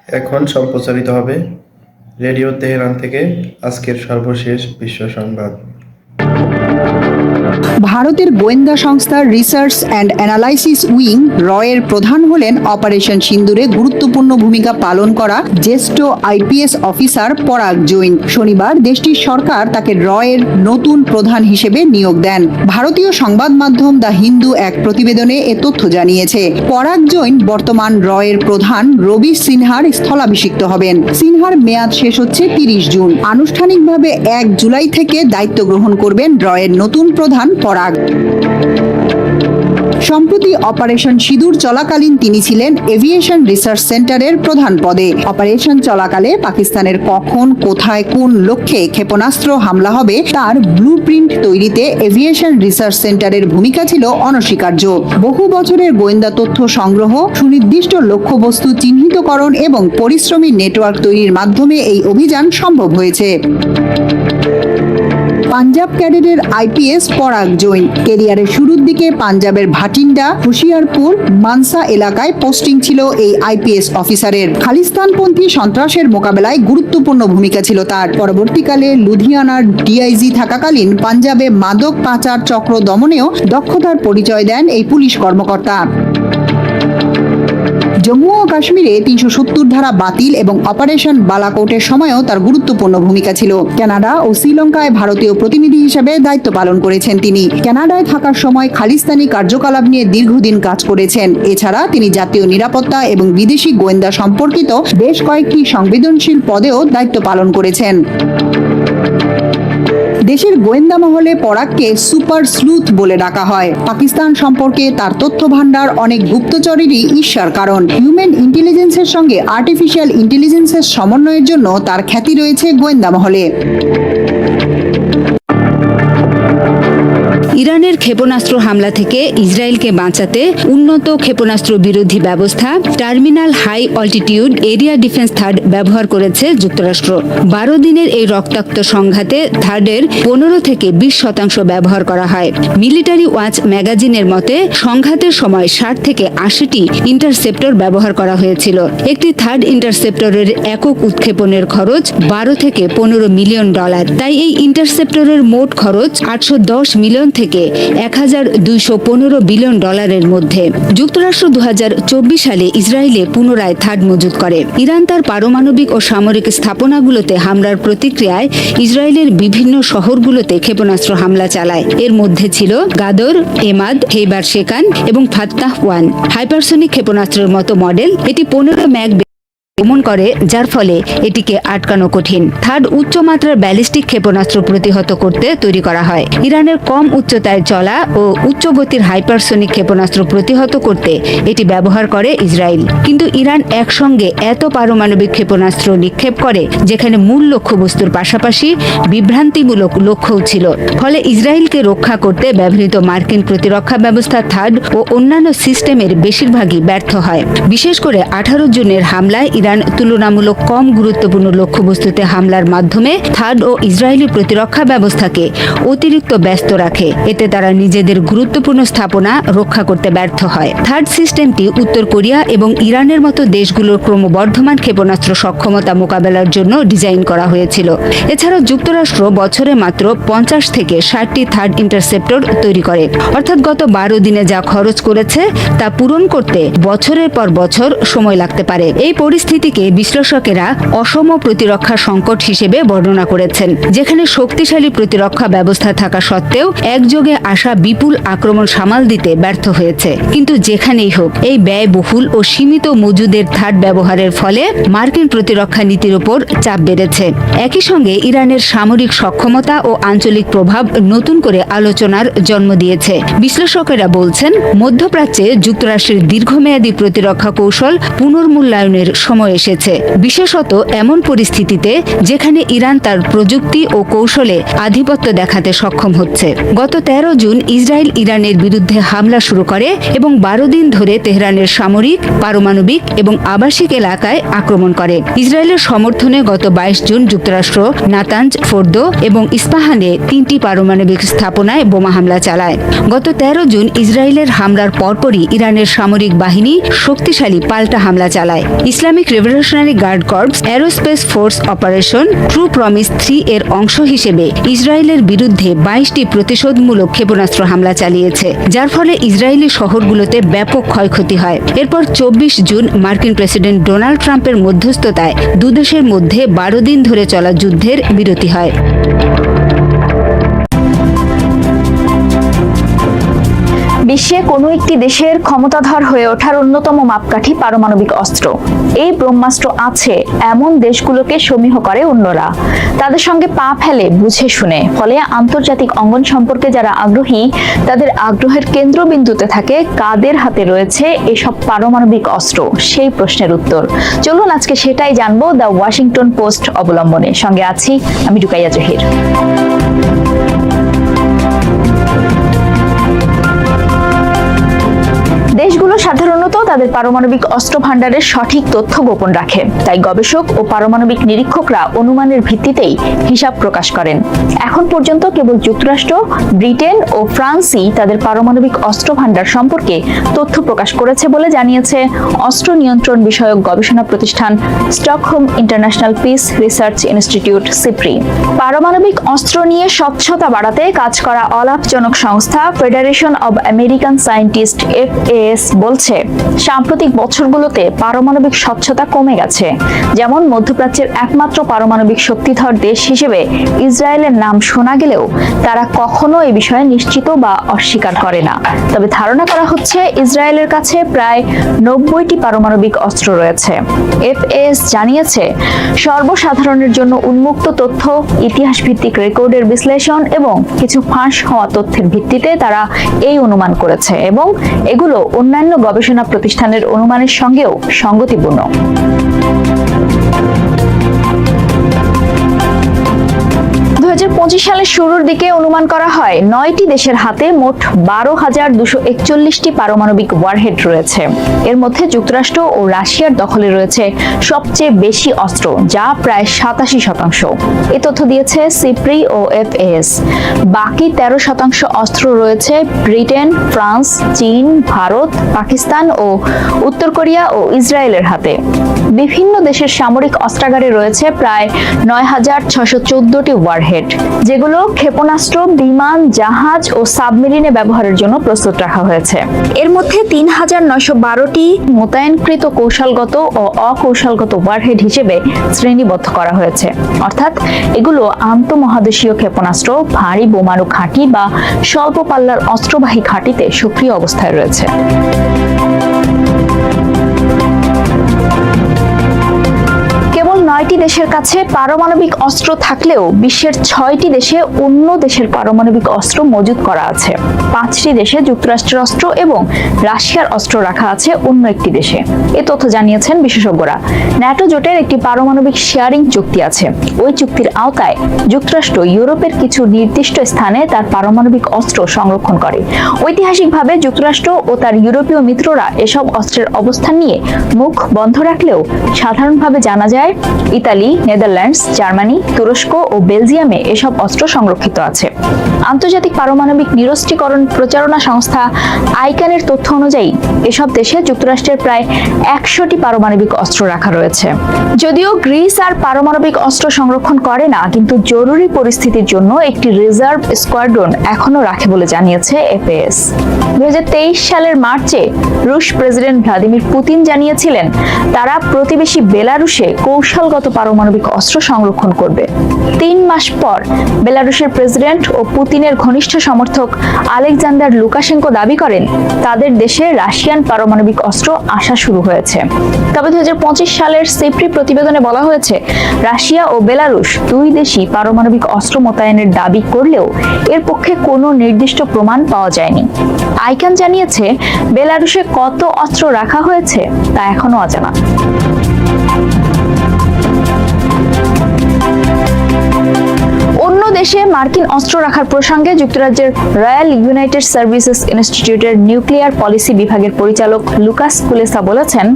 এখন সম্প্রচারিত হবে রেডিও তেহরান থেকে আজকের সর্বশেষ বিশ্ব সংবাদ। ভারতের গোয়েন্দা সংস্থা রিসার্চ অ্যান্ড অ্যানালাইসিস উইং রয়ের প্রধান হলেন অপারেশন সিন্দুরে গুরুত্বপূর্ণ ভূমিকা পালন করা জ্যেষ্ঠ আইপিএস অফিসার পরাগ জৈন। শনিবার দেশটির সরকার তাকে রয়ের নতুন প্রধান হিসেবে নিয়োগ দেন। ভারতীয় সংবাদ মাধ্যম দ্য হিন্দু এক প্রতিবেদনে এ তথ্য জানিয়েছে। পরাগ জৈন বর্তমান রয়ের প্রধান রবি সিনহার স্থলাভিষিক্ত হবেন। সিনহার মেয়াদ শেষ হচ্ছে 30 জুন। আনুষ্ঠানিকভাবে 1 জুলাই থেকে দায়িত্ব গ্রহণ করবেন রয়ের নতুন প্রধান পরাগ। সম্প্রতি অপারেশন সিঁদুর চলাকালীন তিনি ছিলেন এভিয়েশন রিসার্চ সেন্টারের প্রধান পদে। অপারেশন চলাকালে পাকিস্তানের কখন, কোথায়, কোন লক্ষ্যে ক্ষেপণাস্ত্র হামলা হবে তার ব্লুপ্রিন্ট তৈরিতে এভিয়েশন রিসার্চ সেন্টারের ভূমিকা ছিল অনস্বীকার্য। বহু বছরের গোয়েন্দা তথ্য সংগ্রহ, সুনির্দিষ্ট লক্ষ্যবস্তু চিহ্নিতকরণ এবং পরিশ্রমী নেটওয়ার্ক তৈরির মাধ্যমে এই অভিযান সম্ভব হয়েছে। পাঞ্জাব ক্যাডেটের আইপিএস পরাগ জৈন কেরিয়ারের শুরুর দিকে পাঞ্জাবের ভাটিন্ডা, হুশিয়ারপুর, মানসা এলাকায় পোস্টিং ছিল এই আইপিএস অফিসারের। খালিস্তানপন্থী সন্ত্রাসের মোকাবেলায় গুরুত্বপূর্ণ ভূমিকা ছিল তার। পরবর্তীকালে লুধিয়ানার ডিআইজি থাকাকালীন পাঞ্জাবে মাদক পাচার চক্র দমনেও দক্ষতার পরিচয় দেন এই পুলিশ কর্মকর্তা। জম্মু ও কাশ্মীরে 370 ধারা বাতিল এবং অপারেশন বালাকোটের সময়ও তার গুরুত্বপূর্ণ ভূমিকা ছিল। কানাডা ও শ্রীলঙ্কায় ভারতীয় প্রতিনিধি হিসেবে দায়িত্ব পালন করেছেন তিনি। কানাডায় থাকার সময় খালিস্তানি কার্যকলাপ নিয়ে দীর্ঘদিন কাজ করেছেন। এছাড়া তিনি জাতীয় নিরাপত্তা এবং বিদেশি গোয়েন্দা সম্পর্কিত বেশ কয়েকটি সংবেদনশীল পদেও দায়িত্ব পালন করেছেন। দেশের গোয়েন্দা মহলে পরাগকে সুপার স্লুথ বলে ডাকা হয়। পাকিস্তান সম্পর্কে তার তথ্য ভান্ডার অনেক গুপ্তচরেরই ঈর্ষার কারণ। হিউম্যান ইন্টেলিজেন্সের সঙ্গে আর্টিফিশিয়াল ইন্টেলিজেন্সের সমন্বয়ের জন্য তার খ্যাতি রয়েছে গোয়েন্দা মহলে। ইরানের ক্ষেপণাস্ত্র হামলা থেকে ইসরায়েলকে বাঁচাতে উন্নত ক্ষেপণাস্ত্র বিরোধী ব্যবস্থা terminal high altitude area defence THAAD ব্যবহার করেছে যুক্তরাষ্ট্র। 12 দিনের এই রক্তাক্ত সংঘাতে থার্ডের 15 থেকে 20% ব্যবহার করা হয়। মিলিটারি ওয়াচ ম্যাগাজিনের মতে সংঘাতের সময় 60 থেকে 80টি ইন্টারসেপ্টর ব্যবহার করা হয়েছিল। একটি থার্ড ইন্টারসেপ্টরের একক উৎক্ষেপণের খরচ 12 থেকে 15 মিলিয়ন ডলার। তাই এই ইন্টারসেপ্টরের মোট খরচ 810 মিলিয়ন থেকে 1215 বিলিয়ন ডলারের মধ্যে। যুক্তরাষ্ট্র 2024 সালে ইসরায়েলে পুনরায় থার্ড মজুত করে। ইরান তার পারমাণবিক ও সামরিক স্থাপনাগুলোতে হামলার প্রতিক্রিয়ায় ইসরায়েলের বিভিন্ন শহরগুলোতে ক্ষেপণাস্ত্র হামলা চালায়। এর মধ্যে ছিল গাদর, এমাদ, হেইবার শেকান এবং ফাত্তাহ 1 হাইপারসনিক ক্ষেপণাস্ত্রের মতো মডেল। এটি 15 ম্যাক ভ্রমণ করে, যার ফলে এটিকে আটকানো কঠিন। থার্ড উচ্চমাত্রার ব্যালিস্টিক ক্ষেপণাস্ত্র প্রতিহত করতে তৈরি করা হয়। ইরানের কম উচ্চতায় চলা ও উচ্চ গতির হাইপারসনিক ক্ষেপণাস্ত্র প্রতিহত করতে এটি ব্যবহার করে ইসরায়েল। কিন্তু ইরান একসঙ্গে এত পারমাণবিক ক্ষেপণাস্ত্র নিক্ষেপ করে যেখানে মূল লক্ষ্যবস্তুর পাশাপাশি বিভ্রান্তিমূলক লক্ষ্যও ছিল। ফলে ইসরায়েলকে রক্ষা করতে ব্যবহৃত মার্কিন প্রতিরক্ষা ব্যবস্থা থার্ড ও অন্যান্য সিস্টেমের বেশিরভাগই ব্যর্থ হয়। বিশেষ করে 18 জুনের হামলায় ইরান তুলনামূলক কম গুরুত্বপূর্ণ লক্ষ্যবস্তুতে হামলার মাধ্যমে থার্ড ও ইসরায়েলি প্রতিরক্ষা ব্যবস্থাকে অতিরিক্ত ব্যস্ত রাখে। এতে তারা নিজেদের গুরুত্বপূর্ণ স্থাপনা রক্ষা করতে ব্যর্থ হয়। থার্ড সিস্টেমটি উত্তর কোরিয়া এবং ইরানের মতো দেশগুলোর ক্রমবর্ধমান ক্ষেপণাস্ত্র সক্ষমতা মোকাবেলার জন্য ডিজাইন করা হয়েছিল। এছাড়াও যুক্তরাষ্ট্র বছরে মাত্র 50 থেকে 60টি থার্ড ইন্টারসেপ্টর তৈরি করে। অর্থাৎ গত 12 দিনে যা খরচ করেছে তা পূরণ করতে বছরের পর বছর সময় লাগতে পারে। এই পরিস্থিতিকে বিশ্লেষকেরা অসম প্রতিরক্ষা সংকট হিসেবে বর্ণনা করেছেন, যেখানে শক্তিশালী প্রতিরক্ষা ব্যবস্থা থাকা সত্ত্বেও একযোগে আসা বিপুল আক্রমণ সামাল দিতে ব্যর্থ হয়েছে। কিন্তু যেখানেই হোক, এই ব্যয়বহুল ও সীমিত মজুদের থার্ড ব্যবহারের ফলে মার্কিন প্রতিরক্ষা নীতির উপর চাপ বেড়েছে। একই সঙ্গে ইরানের সামরিক সক্ষমতা ও আঞ্চলিক প্রভাব নতুন করে আলোচনার জন্ম দিয়েছে। বিশ্লেষকেরা বলছেন, মধ্যপ্রাচ্যে যুক্তরাষ্ট্রের দীর্ঘমেয়াদী প্রতিরক্ষা কৌশল পুনর্মূল্যায়নের সময় এসেছে, বিশেষত এমন পরিস্থিতিতে যেখানে ইরান তার প্রযুক্তি ও কৌশলে আধিপত্য দেখাতে সক্ষম হচ্ছে। গত 13 জুন ইসরায়েল ইরানের বিরুদ্ধে হামলা শুরু করে এবং 12 দিন ধরে তেহরানের সামরিক, পারমাণবিক এবং আবাসিক এলাকায় আক্রমণ করে। ইসরায়েলের সমর্থনে গত 22 জুন যুক্তরাষ্ট্র নাতাঞ্জ, ফোর্দো এবং ইস্পাহানে 3টি পারমাণবিক স্থাপনায় বোমা হামলা চালায়। গত 13 জুন ইসরায়েলের হামলার পরপরই ইরানের সামরিক বাহিনী শক্তিশালী পাল্টা হামলা চালায়। Islamic revolutionary guard corps aerospace force operation true promise 3 এর অংশ হিসেবে ইসরায়েলের বিরুদ্ধে 22টি প্রতিশোধমূলক ক্ষেপণাস্ত্র হামলা চালিয়েছে, যার ফলে ইসরায়েলি শহরগুলোতে ব্যাপক ক্ষয়ক্ষতি হয়। এরপর 24 জুন মার্কিন প্রেসিডেন্ট ডোনাল্ড ট্রাম্পের মধ্যস্থতায় দুদেশের মধ্যে 12 দিন ধরে চলা যুদ্ধের বিরতি হয়। বিশ্বে কোনো একটি দেশের ক্ষমতাধর হয়ে ওঠার অন্যতম মাপকাঠি পারমাণবিক অস্ত্র। এই ব্রহ্মাস্ত্র আছে এমন দেশগুলোকে সমীহ করে অন্যরা, তাদের সঙ্গে পা ফেলে বুঝে শুনে। ফলে আন্তর্জাতিক অঙ্গন সম্পর্কে যারা আগ্রহী, তাদের আগ্রহের কেন্দ্রবিন্দুতে থাকে কাদের হাতে রয়েছে এসব পারমাণবিক অস্ত্র, সেই প্রশ্নের উত্তর। চলুন আজকে সেটাই জানবো দ্য ওয়াশিংটন পোস্ট অবলম্বনে। সঙ্গে আছি আমি রুকাইয়া জহির। দেশগুলো সাধারণত তাদের পারমাণবিক অস্ত্র ভান্ডারের সঠিক তথ্য গোপন রাখে, তাই গবেষক ও পারমাণবিক নিরীক্ষকরা অনুমানের ভিত্তিতেই হিসাব প্রকাশ করেন। এখন পর্যন্ত কেবল যুক্তরাষ্ট্র, ব্রিটেন ও ফ্রান্সই তাদের পারমাণবিক অস্ত্র ভান্ডার সম্পর্কে তথ্য প্রকাশ করেছে বলে জানিয়েছে অস্ত্র নিয়ন্ত্রণ বিষয়ক গবেষণা প্রতিষ্ঠান Stockholm international piece research institute SIPRI. পারমাণবিক অস্ত্র নিয়ে স্বচ্ছতা বাড়াতে কাজ করা অলাভজনক সংস্থা federation of American scientist FAS বলছে, সাম্প্রতিক বছরগুলোতে পারমাণবিক স্বচ্ছতা কমে গেছে। যেমন মধ্যপ্রাচ্যের একমাত্র পারমাণবিক শক্তিধর দেশ হিসেবে ইসরায়েলের নাম শোনা গেলেও তারা কখনো এই বিষয়ে নিশ্চিত বা অস্বীকার করে না। তবে ধারণা করা হচ্ছে ইসরায়েলের কাছে প্রায় 90টি পারমাণবিক অস্ত্র রয়েছে। FAS জানিয়েছে, সর্বসাধারণের জন্য উন্মুক্ত তথ্য, ইতিহাস ভিত্তিক রেকর্ডের বিশ্লেষণ এবং কিছু ফাঁস হওয়া তথ্যের ভিত্তিতে তারা এই অনুমান করেছে এবং এগুলো অন্যান্য গবেষণা প্রতিষ্ঠানের অনুমানের সঙ্গেও সঙ্গতিপূর্ণ। 2025 সালের শুরুর দিকে অনুমান করা হয় 9টি দেশের হাতে মোট 12,241টি পারমাণবিক ওয়ারহেড রয়েছে। এর মধ্যে যুক্তরাষ্ট্র ও রাশিয়ার দখলে রয়েছে সবচেয়ে বেশি অস্ত্র, যা প্রায় 87%। এ তথ্য দিয়েছে সিপ্রি ও FAS। বাকি 13% অস্ত্র রয়েছে ব্রিটেন, ফ্রান্স, চীন, ভারত, পাকিস্তান ও উত্তর কোরিয়া ও ইসরায়েলের হাতে। বিভিন্ন দেশের সামরিক অস্ত্রাগারে রয়েছে প্রায় 9,614টি ওয়ারহেড, যেগুলো ক্ষেপণাস্ত্র, বিমান, জাহাজ ও সাবমেরিনে ব্যবহারের জন্য প্রস্তুত রাখা হয়েছে। এর মধ্যে 3,912টি মোতায়েনকৃত কৌশলগত ও অকৌশলগত ওয়ারহেড হিসেবে শ্রেণীবদ্ধ করা হয়েছে। অর্থাৎ এগুলো আন্তঃমহাদেশীয় ক্ষেপণাস্ত্র, ভারী বোমারু ঘাঁটি বা স্বল্প পাল্লার অস্ত্রবাহী ঘাঁটিতে সক্রিয় অবস্থায় রয়েছে। কেবল 9টি দেশের কাছে পারমাণবিক অস্ত্র থাকলেও বিশ্বের 6টি দেশে অন্য দেশের পারমাণবিক অস্ত্র মজুত করা আছে। 5টি দেশে যুক্তরাষ্ট্রের অস্ত্র এবং রাশিয়ার অস্ত্র রাখা আছে অন্য একটি দেশে। এ তথ্য জানিয়েছেন বিশেষজ্ঞরা। ন্যাটো জোটের একটি পারমাণবিক শেয়ারিং চুক্তি আছে। ওই চুক্তির আওতায় যুক্তরাষ্ট্র ইউরোপের কিছু নির্দিষ্ট স্থানে তার পারমাণবিক অস্ত্র সংরক্ষণ করে। ঐতিহাসিকভাবে যুক্তরাষ্ট্র ও তার ইউরোপীয় মিত্ররা এসব অস্ত্রের অবস্থান নিয়ে মুখ বন্ধ রাখলেও সাধারণভাবে জানা যায় ইতালি, নেদারল্যান্ডস, জার্মানি, তুরস্ক ও বেলজিয়ামে এসব অস্ত্র সংরক্ষিত আছে। আন্তর্জাতিক পারমাণবিক নিরস্ত্রীকরণ প্রচারণা সংস্থা আইকানের তথ্য অনুযায়ী এসব দেশে যুক্তরাষ্ট্রের প্রায় 100টি পারমাণবিক অস্ত্র রাখা রয়েছে। যদিও গ্রিস আর পারমাণবিক অস্ত্র সংরক্ষণ করে না, কিন্তু জরুরি পরিস্থিতির জন্য একটি রিজার্ভ স্কোয়াড্রন এখনো রাখে বলে জানিয়েছে FAS। 2023 সালের মার্চে রুশ প্রেসিডেন্ট ভ্লাদিমির পুতিন জানিয়েছিলেন তারা প্রতিবেশী বেলারুশে কৌশলগত পারমাণবিক অস্ত্র সংরক্ষণ করবে। 3 মাস পর বেলারুশের প্রেসিডেন্ট ও পুতিনের ঘনিষ্ঠ সমর্থক আলেকজান্ডার লুকাশেঙ্কো দাবি করেন তাদের দেশে রাশিয়ান পারমাণবিক অস্ত্র আসা শুরু হয়েছে। তবে 2025 সালের সিপ্রি প্রতিবেদনে বলা হয়েছে রাশিয়া ও বেলারুশ দুই দেশই পারমাণবিক অস্ত্র মোতায়েনের দাবি করলেও এর পক্ষে কোনো নির্দিষ্ট প্রমাণ পাওয়া যায়নি। আইকান জানিয়েছে বেলারুশে কত অস্ত্র রাখা হয়েছে তা এখনো অজানা। অন্য দেশে মার্কিন অস্ত্র রাখার প্রসঙ্গে যুক্তরাজ্যের রয়্যাল ইউনাইটেড সার্ভিসেস ইনস্টিটিউটের নিউক্লিয়ার পলিসি বিভাগের পরিচালক লুকাস কুলেসা বলেছেন,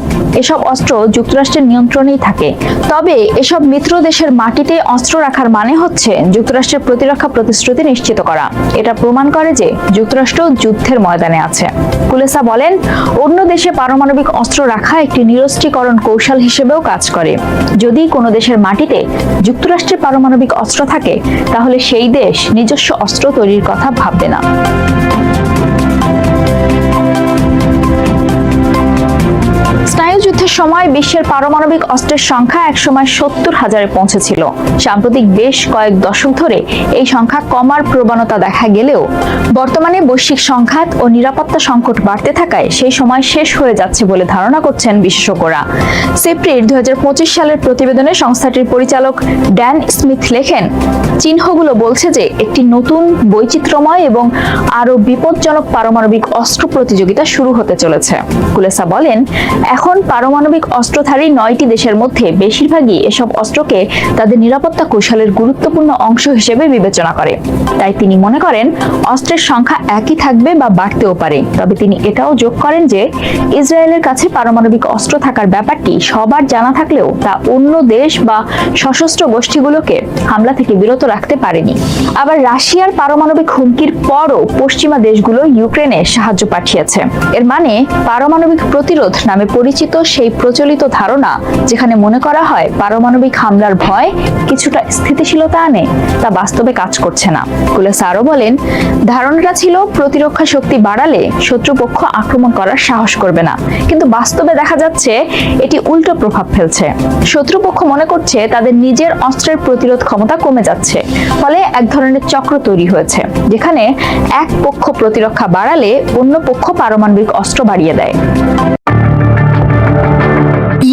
এসব অস্ত্র যুক্তরাষ্ট্রের নিয়ন্ত্রণেই থাকে। তবে এসব মিত্র দেশের মাটিতে অস্ত্র রাখার মানে হচ্ছে যুক্তরাষ্ট্রের প্রতিরক্ষা প্রতিশ্রুতি নিশ্চিত করা। এটা প্রমাণ করে যে যুক্তরাষ্ট্র যুদ্ধের ময়দানে আছে। কুলেসা বলেন, অন্য দেশে পারমাণবিক অস্ত্র রাখা একটি নিরস্ত্রীকরণ কৌশল হিসেবেও কাজ করে। যদি কোনো দেশের মাটিতে যুক্তরাষ্ট্রের পারমাণবিক অস্ত্র থাকে, তাহলে সেই দেশ নিজস্ব অস্ত্র তৈরির কথা ভাববে না। স্নায়ুযুদ্ধের সময় বিশ্বের পারমাণবিক অস্ত্রের সংখ্যা একসময় 70,000-এ পৌঁছেছিল। সাম্প্রতিক বেশ কয়েক দশক ধরে এই সংখ্যা কমার প্রবণতা দেখা গেলেও বর্তমানে বৈশ্বিক সংঘাত ও নিরাপত্তা সংকট বাড়তে থাকায় সেই সময় শেষ হয়ে যাচ্ছে বলে ধারণা করছেন বিশেষজ্ঞরা। সেপ্রির 2025 সালের প্রতিবেদনে সংস্থাটির পরিচালক ড্যান স্মিথ লেখেন, চিহ্নগুলো বলছে যে একটি নতুন বৈচিত্র্যময় এবং আরও বিপজ্জনক পারমাণবিক অস্ত্র প্রতিযোগিতা শুরু হতে চলেছে। কুলেসা বলেন, এখন পারমাণবিক অস্ত্রধারী 9টি দেশের মধ্যে বেশিরভাগই এসব অস্ত্রকে তাদের নিরাপত্তা কৌশলের গুরুত্বপূর্ণ অংশ হিসেবে বিবেচনা করে। তাই তিনি মনে করেন অস্ত্রের সংখ্যা একই থাকবে বা বাড়তেও পারে। তবে তিনি এটাও যোগ করেন যে ইসরায়েলের কাছে পারমাণবিক অস্ত্র থাকার ব্যাপারটি সবার জানা থাকলেও তা অন্য দেশ বা সশস্ত্র গোষ্ঠীগুলোকে হামলা থেকে বিরত রাখতে পারেনি। আবার রাশিয়ার পারমাণবিক হুমকির পরও পশ্চিমা দেশগুলো ইউক্রেনে সাহায্য পাঠিয়েছে। এর মানে পারমাণবিক প্রতিরোধ নামে পরিচিত সেই প্রচলিত ধারণা, যেখানে মনে করা হয় পারমাণবিক হামলার ভয় কিছুটা স্থিতিশীলতা আনে, তা বাস্তবে কাজ করছে না। কুলেসা আরো বলেন, ধারণাটা ছিল প্রতিরক্ষা শক্তি বাড়ালে শত্রুপক্ষ আক্রমণ করার সাহস করবে না, কিন্তু বাস্তবে দেখা যাচ্ছে এটি উল্টো প্রভাব ফেলছে। শত্রুপক্ষ মনে করছে তাদের নিজের অস্ত্রের প্রতিরোধ ক্ষমতা কমে যাচ্ছে, ফলে এক ধরনের চক্র তৈরি হয়েছে, যেখানে এক পক্ষ প্রতিরক্ষা বাড়ালে অন্য পক্ষ পারমাণবিক অস্ত্র বাড়িয়ে দেয়।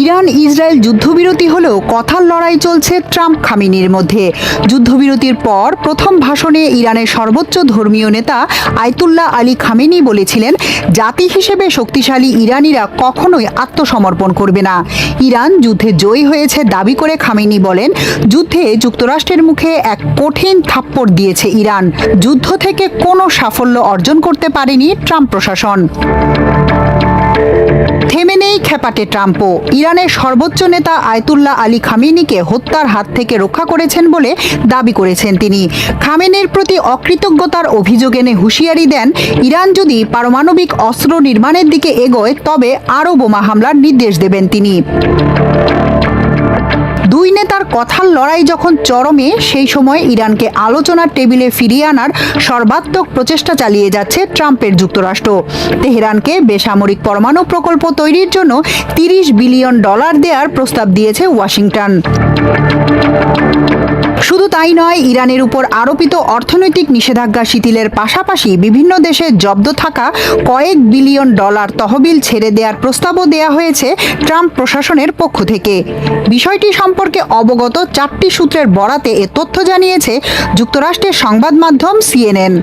ইরান ইসরায়েল যুদ্ধবিরতি হলেও কথার লড়াই চলছে ট্রাম্প খামেনির মধ্যে। যুদ্ধবিরতির পর প্রথম ভাষণে ইরানের সর্বোচ্চ ধর্মীয় নেতা আয়াতুল্লাহ আলী খামেনি বলেছিলেন, জাতি হিসেবে শক্তিশালী ইরানিরা কখনোই আত্মসমর্পণ করবে না। ইরান যুদ্ধে জয়ী হয়েছে দাবি করে খামেনি বলেন, যুদ্ধে যুক্তরাষ্ট্রের মুখে এক কঠিন থাপ্পড় দিয়েছে ইরান। যুদ্ধ থেকে কোনো সাফল্য অর্জন করতে পারেনি ট্রাম্প প্রশাসন। থেমে নেই খেপাটে ট্রাম্পও। ইরানের সর্বোচ্চ নেতা আয়াতুল্লাহ আলী খামেনিকে হত্যার হাত থেকে রক্ষা করেছেন বলে দাবি করেছেন তিনি। খামেনির প্রতি অকৃতজ্ঞতার অভিযোগ এনে হুঁশিয়ারি দেন, ইরান যদি পারমাণবিক অস্ত্র নির্মাণের দিকে এগোয় তবে আরও বোমা হামলার নির্দেশ দেবেন তিনি। দুই নেতার কথার লড়াই যখন চরমে, সেই সময় ইরানকে আলোচনার টেবিলে ফিরিয়ে আনার সর্বাত্মক প্রচেষ্টা চালিয়ে যাচ্ছে ট্রাম্পের যুক্তরাষ্ট্র। তেহরানকে বেসামরিক পরমাণু প্রকল্প তৈরির জন্য $30 বিলিয়ন দেওয়ার প্রস্তাব দিয়েছে ওয়াশিংটন। শুধু তাই নয়, ইরানের উপর আরোপিত অর্থনৈতিক নিষেধাজ্ঞা শিথিলের পাশাপাশি বিভিন্ন দেশে জব্দ থাকা কয়েক বিলিয়ন ডলার তহবিল ছেড়ে দেওয়ার প্রস্তাবও দেওয়া হয়েছে ট্রাম্প প্রশাসনের পক্ষ থেকে। বিষয়টি সম্পর্কে অবগত 4টি সূত্রের বরাতে এ তথ্য জানিয়েছে যুক্তরাষ্ট্রের সংবাদ মাধ্যম CNN।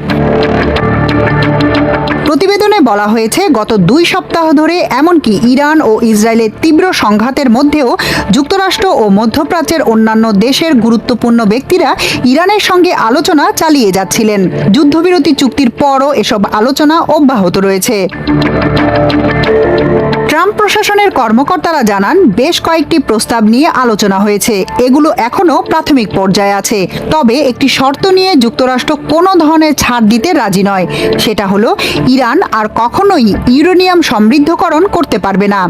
প্রতিবেদনে বলা হয়েছে, গত 2 সপ্তাহ ধরে এমনকি ইরান ও ইসরায়েলের তীব্র সংঘাতের মধ্যেও যুক্তরাষ্ট্র ও মধ্যপ্রাচ্যের অন্যান্য দেশের গুরুত্বপূর্ণ ব্যক্তিরা ইরানের সঙ্গে আলোচনা চালিয়ে যাচ্ছিলেন। যুদ্ধবিরতি চুক্তির পরও এসব আলোচনা অব্যাহত রয়েছে। ট্রাম্প প্রশাসনের কর্মকর্তারা জানান, বেশ কয়েকটি প্রস্তাব নিয়ে আলোচনা হয়েছে। এগুলো এখনও প্রাথমিক পর্যায়ে আছে। তবে একটি শর্ত নিয়ে যুক্তরাষ্ট্র কোনো ধরনের ছাড় দিতে রাজি নয়। সেটা হলো, ইরান আর কখনোই ইউরেনিয়াম সমৃদ্ধকরণ করতে পারবে না।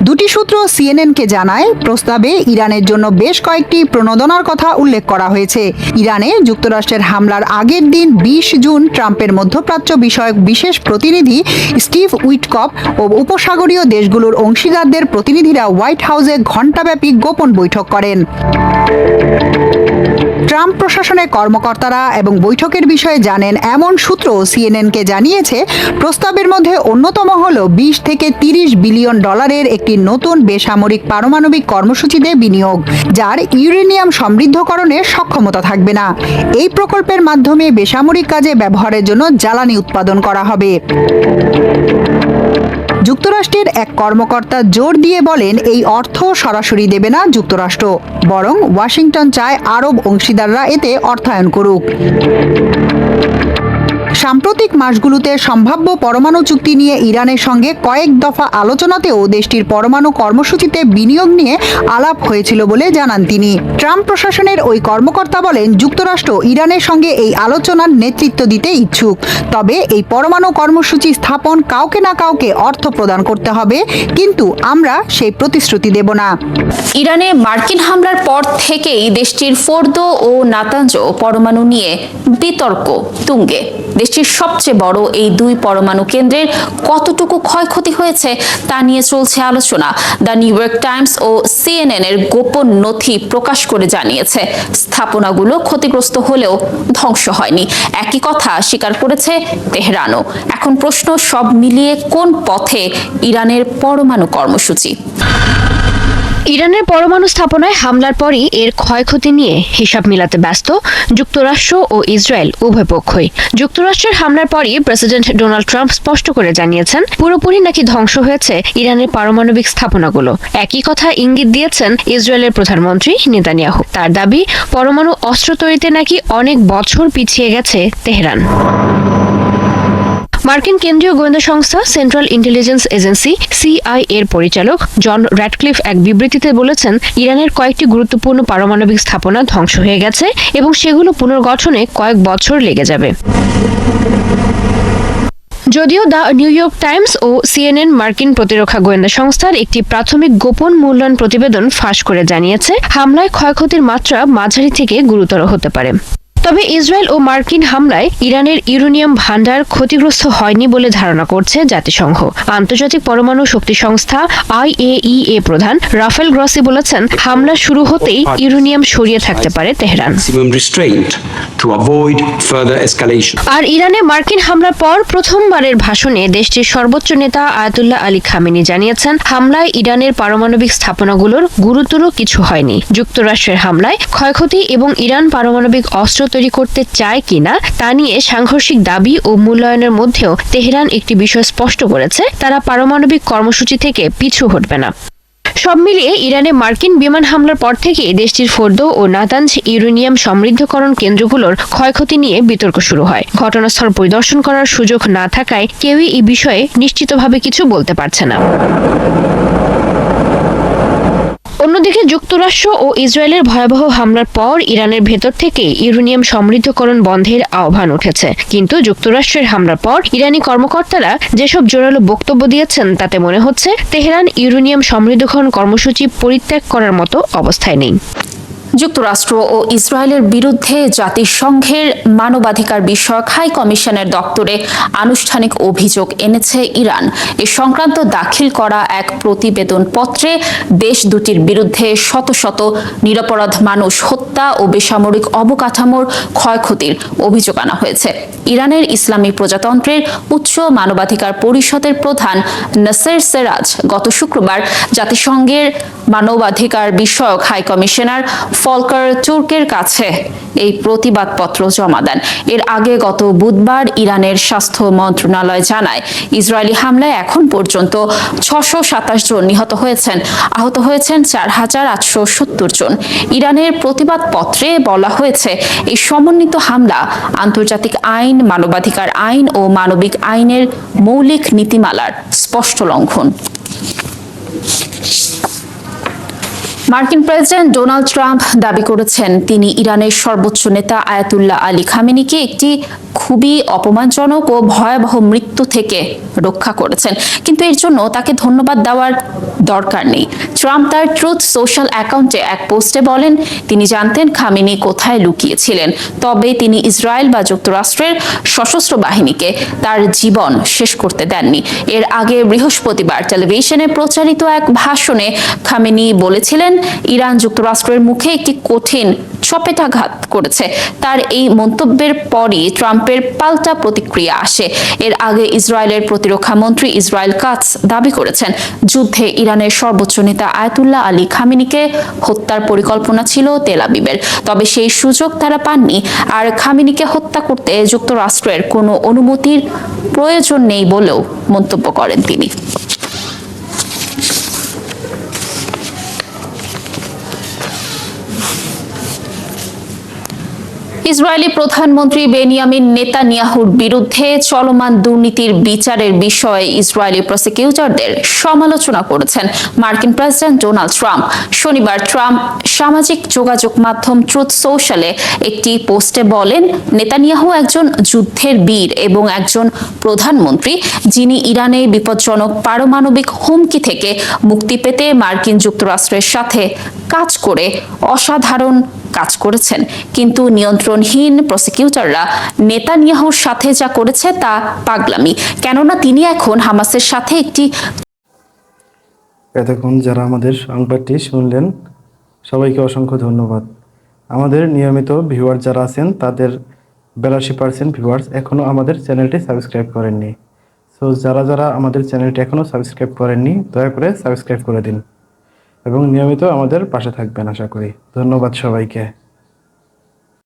দুটি সূত্র CNN-কে জানায়, প্রস্তাবে ইরানের জন্য বেশ কয়েকটি প্রণোদনার কথা উল্লেখ করা হয়েছে। ইরানে যুক্তরাষ্ট্রের হামলার আগের দিন 20 জুন ট্রাম্পের মধ্যপ্রাচ্য বিষয়ক বিশেষ প্রতিনিধি স্টিভ উইটকফ ও উপসাগরীয় দেশগুলোর অংশীদারদের প্রতিনিধিরা হোয়াইট হাউসে ঘণ্টাব্যাপী গোপন বৈঠক করেন। ট্রাম্প প্রশাসনের কর্মকর্তারা এবং বৈঠকের বিষয়ে জানেন এমন সূত্র CNN-কে জানিয়েছে, প্রস্তাবের মধ্যে অন্যতম হল $20 থেকে $30 বিলিয়ন একটি নতুন বেসামরিক পারমাণবিক কর্মসূচিতে বিনিয়োগ, যার ইউরেনিয়াম সমৃদ্ধকরণের সক্ষমতা থাকবে না। এই প্রকল্পের মাধ্যমে বেসামরিক কাজে ব্যবহারের জন্য জ্বালানি উৎপাদন করা হবে। যুক্তরাষ্ট্রের এক কর্মকর্তা জোর দিয়ে বলেন, এই অর্থ সরাসরি দেবে না যুক্তরাষ্ট্র, বরং ওয়াশিংটন চায় আরব অংশীদাররা এতে অর্থায়ন করুক। সাম্প্রতিক মাসগুলোতে সম্ভাব্য পরমাণু চুক্তি নিয়ে ইরানের সঙ্গে কয়েক দফা আলোচনাতেও দেশটির পরমাণু কর্মসূচিতে বিনিয়োগ নিয়ে আলাপ হয়েছিল বলে জানান তিনি। ট্রাম্প প্রশাসনের ওই কর্মকর্তা বলেন, যুক্তরাষ্ট্র ইরানের সঙ্গে এই আলোচনার নেতৃত্ব দিতে ইচ্ছুক, তবে এই পরমাণু কর্মসূচি স্থাপন কাউকে না কাউকে অর্থ প্রদান করতে হবে, কিন্তু আমরা সেই প্রতিশ্রুতি দেব না। ইরানে মার্কিন হামলার পর থেকেই দেশটির ফোর্দো ও নাতাঞ্জ পরমাণু নিয়ে বিতর্ক তুঙ্গে। দেশটির সবচেয়ে বড় এই দুই পরমাণু কেন্দ্রের কতটুকু ক্ষয়ক্ষতি হয়েছে তা নিয়ে চলছে আলোচনা। দ্য নিউ ইয়র্ক টাইমস ও CNN এর গোপন নথি প্রকাশ করে জানিয়েছে, স্থাপনাগুলো ক্ষতিগ্রস্ত হলেও ধ্বংস হয়নি। একই কথা স্বীকার করেছে তেহরানও। এখন প্রশ্ন, সব মিলিয়ে কোন পথে ইরানের পরমাণু কর্মসূচি? ইরানের পরমাণু স্থাপনায় হামলার পরই এর ক্ষয়ক্ষতি নিয়ে হিসাব মিলাতে ব্যস্ত যুক্তরাষ্ট্র ও ইসরায়েল উভয় পক্ষই। যুক্তরাষ্ট্রের হামলার পরই প্রেসিডেন্ট ডোনাল্ড ট্রাম্প স্পষ্ট করে জানিয়েছেন, পুরোপুরি নাকি ধ্বংস হয়েছে ইরানের পারমাণবিক স্থাপনাগুলো। একই কথা ইঙ্গিত দিয়েছেন ইসরায়েলের প্রধানমন্ত্রী নেতানিয়াহু। তার দাবি, পরমাণু অস্ত্র তৈরিতে নাকি অনেক বছর পিছিয়ে গেছে তেহরান। মার্কিন কেন্দ্রীয় গোয়েন্দা সংস্থা সেন্ট্রাল ইন্টেলিজেন্স এজেন্সি CIA এর পরিচালক জন র্যাডক্লিফ এক বিবৃতিতে বলেছেন, ইরানের কয়েকটি গুরুত্বপূর্ণ পারমাণবিক স্থাপনা ধ্বংস হয়ে গেছে এবং সেগুলো পুনর্গঠনে কয়েক বছর লেগে যাবে। যদিও দ্য নিউ ইয়র্ক টাইমস ও CNN মার্কিন প্রতিরক্ষা গোয়েন্দা সংস্থার একটি প্রাথমিক গোপন মূল্যায়ন প্রতিবেদন ফাঁস করে জানিয়েছে, হামলায় ক্ষয়ক্ষতির মাত্রা মাঝারি থেকে গুরুতর হতে পারে। তবে ইসরায়েল ও মার্কিন হামলায় ইরানের ইউরেনিয়াম ভান্ডার ক্ষতিগ্রস্ত হয়নি বলে ধারণা করছে জাতিসংঘ। আন্তর্জাতিক পরমাণু শক্তি সংস্থা IAEA প্রধান রাফেল গ্রসি বলেছেন, হামলা শুরু হতেই ইউরেনিয়াম সরিয়ে থাকতে পারে তেহরান। আর ইরানে মার্কিন হামলার পর প্রথমবারের ভাষণে দেশটির সর্বোচ্চ নেতা আয়াতুল্লাহ আলী খামেনি জানিয়েছেন, হামলায় ইরানের পারমাণবিক স্থাপনাগুলোর গুরুতর কিছু হয়নি। যুক্তরাষ্ট্রের হামলায় ক্ষয়ক্ষতি এবং ইরান পারমাণবিক অস্ত্র তৈরি করতে চায় কিনা তা নিয়ে সাংঘর্ষিক দাবি ও মূল্যায়নের মধ্যেও তেহরান একটি বিষয় স্পষ্ট করেছে, তারা পারমাণবিক কর্মসূচি থেকে পিছু হটবে না। সব মিলিয়ে ইরানে মার্কিন বিমান হামলার পর থেকে দেশটির ফোর্দো ও নাতাঞ্জ ইউরেনিয়াম সমৃদ্ধকরণ কেন্দ্রগুলোর ক্ষয়ক্ষতি নিয়ে বিতর্ক শুরু হয়। ঘটনাস্থল পরিদর্শন করার সুযোগ না থাকায় কেউই এই বিষয়ে নিশ্চিতভাবে কিছু বলতে পারছে না। অন্যদিকে যুক্তরাষ্ট্র ও ইসরায়েলের ভয়াবহ হামলার পর ইরানের ভেতর থেকে ইউরেনিয়াম সমৃদ্ধকরণ বন্ধের আহ্বান উঠেছে, কিন্তু যুক্তরাষ্ট্রের হামলার পর ইরানি কর্মকর্তারা যেসব জোরালো বক্তব্য দিয়েছেন তাতে মনে হচ্ছে তেহরান ইউরেনিয়াম সমৃদ্ধকরণ কর্মসূচি পরিত্যাগ করার মতো অবস্থায় নেই। যুক্তরাষ্ট্র ও ইসরায়েলের বিরুদ্ধে জাতিসংঘের মানবাধিকার বিষয়ক হাই কমিশনের দপ্তরে আনুষ্ঠানিক অভিযোগ এনেছে ইরান। এ সংক্রান্ত দাখিল করা এক প্রতিবেদন পত্রে দেশ দুটির বিরুদ্ধে শত শত নিরপরাধ মানুষ হত্যা ও বেসামরিক অবকাঠামোর ক্ষয়ক্ষতির অভিযোগ আনা হয়েছে। ইরানের ইসলামী প্রজাতন্ত্রের উচ্চ মানবাধিকার পরিষদের প্রধান নাসের সেরাজ গত শুক্রবার জাতিসংঘের মানবাধিকার বিষয়ক হাই কমিশনার ফলকার তুর্কের কাছে এই প্রতিবাদপত্র জমা দেন। এর আগে গত বুধবার ইরানের স্বাস্থ্য মন্ত্রণালয় জানায়, ইসরায়েলি হামলায় এখন পর্যন্ত 627 জন নিহত হয়েছেন, আহত হয়েছেন 4870 জন। ইরানের প্রতিবাদপত্রে বলা হয়েছে, এই সমন্বিত হামলা আন্তর্জাতিক আইন, মানবাধিকার আইন ও মানবিক আইনের মৌলিক নীতিমালার স্পষ্ট লঙ্ঘন। মার্কিন প্রেসিডেন্ট ডোনাল্ড ট্রাম্প দাবি করেছেন, তিনি ইরানের সর্বোচ্চ নেতা আয়াতুল্লাহ আলী খামেনিকে একটি খুবই অপমানজনক ও ভয়াবহ মৃত্যু থেকে রক্ষা করেছেন, কিন্তু এর জন্য তাকে ধন্যবাদ দেওয়ার দরকার নেই। ট্রাম্প তার ট্রুথ সোশ্যাল অ্যাকাউন্টে এক পোস্টে বলেন, তিনি জানতেন খামেনি কোথায় লুকিয়েছিলেন, তবে তিনি ইসরায়েল বা যুক্তরাষ্ট্রের সশস্ত্র বাহিনীকে তার জীবন শেষ করতে দেননি। এর আগে বৃহস্পতিবার টেলিভিশনে প্রচারিত এক ভাষণে খামেনি বলেছিলেন, ইরান যুক্তরাষ্ট্রের মুখে একটি কঠিন চপেটাঘাত করেছে। তার এই মন্তব্যের পরই ট্রাম্পের পাল্টা প্রতিক্রিয়া আসে। এর আগে ইসরায়েলের প্রতিরক্ষা মন্ত্রী ইসরায়েল কাটজ দাবি করেছেন, যুদ্ধে ইরানের সর্বোচ্চ নেতা আয়াতুল্লাহ আলী খামেনিকে হত্যার পরিকল্পনা ছিল তেল আবিবের, তবে সেই সুযোগ তারা পাননি। আর খামেনিকে হত্যা করতে যুক্তরাষ্ট্রের কোনো অনুমতির প্রয়োজন নেই বলেও মন্তব্য করেন তিনি। ইসরায়েলি প্রধানমন্ত্রী বেনিয়ামিন নেতানিয়াহুর বিরুদ্ধে চলমান দুর্নীতির বিচারের বিষয়ে ইসরায়েলি প্রসিকিউটরদের সমালোচনা করেছেন মার্কিন প্রেসিডেন্ট ডোনাল্ড ট্রাম্প। শনিবার ট্রাম্প সামাজিক যোগাযোগ মাধ্যম ট্রুথ সোশ্যালে একটি পোস্টে বলেন, নেতানিয়াহু একজন যুদ্ধের বীর এবং একজন প্রধানমন্ত্রী যিনি ইরানে বিপজ্জনক পারমাণবিক হুমকি থেকে মুক্তি পেতে মার্কিন যুক্তরাষ্ট্রের সাথে কাজ করে অসাধারণ কাজ করেছেন। কিন্তু নিয়ন্ত্রণহীন প্রসিকিউটররা নেতানিয়াহুর সাথে যা করেছে তা পাগলামি, কেননা তিনি এখন হামাসের সাথে একটি। এতক্ষণ যারা আমাদের সংবাদটি শুনলেন সবাইকে অসংখ্য ধন্যবাদ। আমাদের নিয়মিত ভিউয়ার যারা আছেন তাদের 82% ভিউয়ার্স এখনও আমাদের চ্যানেলটি সাবস্ক্রাইব করেননি। সো যারা যারা আমাদের চ্যানেলটি এখনও সাবস্ক্রাইব করেননি দয়া করে সাবস্ক্রাইব করে দিন এবং নিয়মিত আমাদের পাশে থাকবেন আশা করি। ধন্যবাদ সবাইকে।